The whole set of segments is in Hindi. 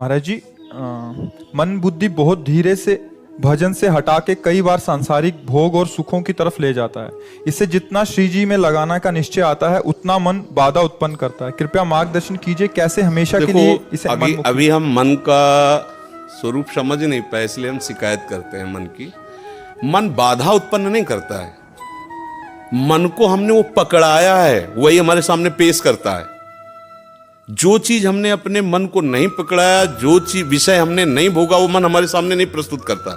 महाराज जी, मन बुद्धि बहुत धीरे से भजन से हटा के कई बार सांसारिक भोग और सुखों की तरफ ले जाता है। इससे जितना श्री जी में लगाना का निश्चय आता है उतना मन बाधा उत्पन्न करता है। कृपया मार्गदर्शन कीजिए कैसे हमेशा के लिए इसे अभी हम मन का स्वरूप समझ नहीं पाए, इसलिए हम शिकायत करते हैं मन की। मन बाधा उत्पन्न नहीं करता है, मन को हमने वो पकड़ाया है, वही हमारे सामने पेश करता है। जो चीज हमने अपने मन को नहीं पकड़ाया, जो चीज विषय हमने नहीं भोगा, वो मन हमारे सामने नहीं प्रस्तुत करता।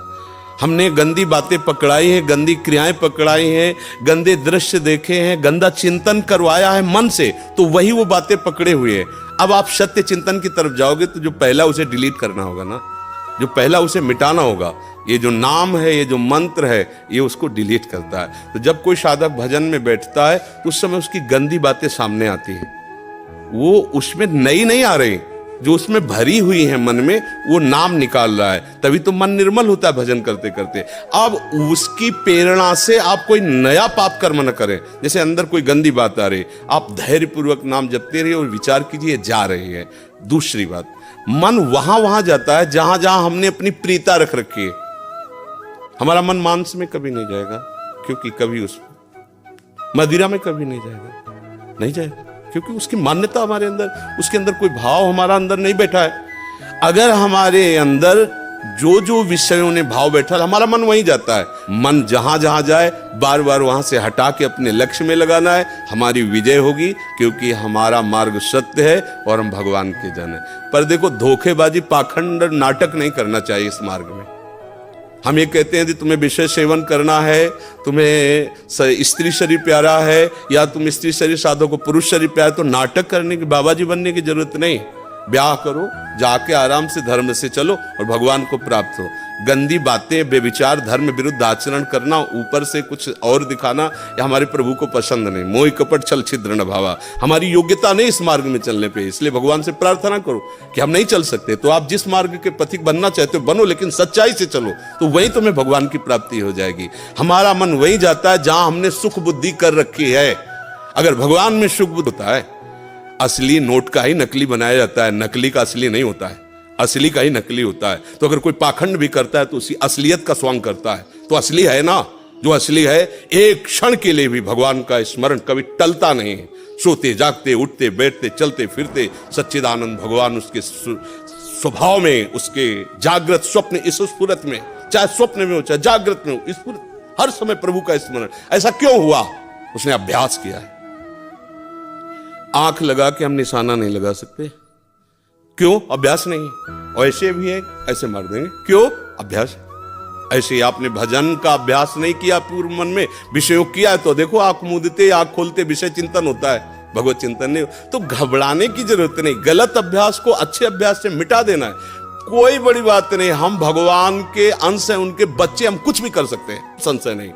हमने गंदी बातें पकड़ाई हैं, गंदी क्रियाएं पकड़ाई हैं, गंदे दृश्य देखे हैं, गंदा चिंतन करवाया है मन से, तो वही वो बातें पकड़े हुए हैं। अब आप सत्य चिंतन की तरफ जाओगे तो जो पहला उसे डिलीट करना होगा ना, जो पहला उसे मिटाना होगा। ये जो नाम है, ये जो मंत्र है, ये उसको डिलीट करता है। तो जब कोई साधक भजन में बैठता है तो उस समय उसकी गंदी बातें सामने आती हैं, वो उसमें नई नहीं आ रही, जो उसमें भरी हुई है मन में, वो नाम निकाल रहा है। तभी तो मन निर्मल होता है भजन करते करते। अब उसकी प्रेरणा से आप कोई नया पाप कर्म न करें। जैसे अंदर कोई गंदी बात आ रही, आप धैर्यपूर्वक नाम जपते रहिए और विचार कीजिए जा रही है। दूसरी बात, मन वहां जाता है जहां जहां हमने अपनी प्रीता रख रखी है। हमारा मन मांस में कभी नहीं जाएगा, क्योंकि कभी उस मदिरा में कभी नहीं जाएगा, क्योंकि उसकी मान्यता हमारे अंदर, उसके अंदर कोई भाव हमारा अंदर नहीं बैठा है। अगर हमारे अंदर जो जो विषयों ने भाव बैठा, हमारा मन वहीं जाता है। मन जहां जहां जाए, बार बार वहां से हटा के अपने लक्ष्य में लगाना है। हमारी विजय होगी, क्योंकि हमारा मार्ग सत्य है और हम भगवान के जन है। पर देखो, धोखेबाजी, पाखंड, नाटक नहीं करना चाहिए इस मार्ग में। हम ये कहते हैं कि तुम्हें विषय सेवन करना है, तुम्हें स्त्री शरीर प्यारा है, या तुम स्त्री शरीर साधो को पुरुष शरीर प्यारा, तो नाटक करने की, बाबा जी बनने की जरूरत नहीं। ब्याह करो, जाके आराम से धर्म से चलो और भगवान को प्राप्त हो। गंदी बातें, बेविचार, धर्म विरुद्ध आचरण करना, ऊपर से कुछ और दिखाना, या हमारे प्रभु को पसंद नहीं। मोह कपट छल छिद्र न भावा, हमारी योग्यता नहीं इस मार्ग में चलने पे। इसलिए भगवान से प्रार्थना करो कि हम नहीं चल सकते, तो आप जिस मार्ग के पथिक बनना चाहते हो बनो, लेकिन सच्चाई से चलो, तो वहीं तुम्हें भगवान की प्राप्ति हो जाएगी। हमारा मन वहीं जाता है जहां हमने सुख बुद्धि कर रखी है। अगर भगवान में सुख बुद्धि होता है, असली नोट का ही नकली बनाया जाता है, नकली का असली नहीं होता है, असली का ही नकली होता है। तो अगर कोई पाखंड भी करता है तो उसी असलियत का स्वांग करता है, तो असली है ना। जो असली है, एक क्षण के लिए भी भगवान का स्मरण कभी टलता नहीं है। सोते जागते, उठते बैठते, चलते फिरते सच्चिदानंद भगवान उसके स्वभाव में, उसके जागृत स्वप्न इस स्फुरत में, चाहे स्वप्न में हो चाहे जागृत में हो, स्फुरत, हर समय प्रभु का स्मरण। ऐसा क्यों हुआ? उसने अभ्यास किया है। आंख लगा के हम निशाना नहीं लगा सकते, क्यों? अभ्यास नहीं। और ऐसे भी है, ऐसे मार देंगे, क्यों? अभ्यास। ऐसे ही आपने भजन का अभ्यास नहीं किया, पूर्व मन में विषयों किया है, तो देखो आंख मूंदते, आंख खोलते विषय चिंतन होता है, भगवत चिंतन नहीं। तो घबराने की जरूरत नहीं, गलत अभ्यास को अच्छे अभ्यास से मिटा देना है। कोई बड़ी बात नहीं, हम भगवान के अंश हैं, उनके बच्चे, हम कुछ भी कर सकते हैं, संशय नहीं।